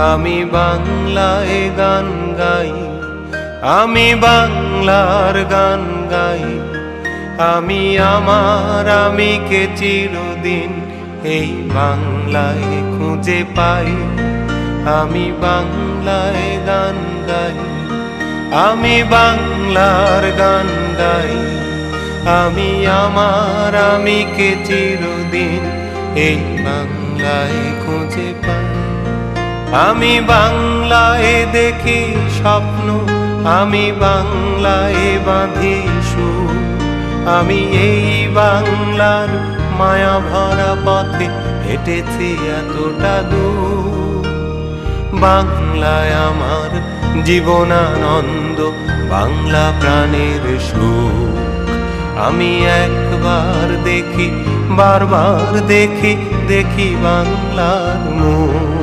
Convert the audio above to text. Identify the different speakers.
Speaker 1: আমি বাংলায় গান গাই, আমি বাংলার গান গাই। আমি আমার আমিকে চিরদিন এই বাংলায় খুঁজে পাই। আমি বাংলায় গান গাই, আমি বাংলার গান গাই। আমি আমার আমিকে চিরদিন এই বাংলায় খুঁজে পাই। আমি বাংলায় দেখি স্বপ্ন, আমি বাংলায় বাঁধি সুর। আমি এই বাংলার মায়া ভরা পথে হেঁটেছি এতটা দূর। বাংলায় আমার জীবনানন্দ, বাংলা প্রাণের সুখ। আমি একবার দেখি, বারবার দেখি, দেখি বাংলার মুখ।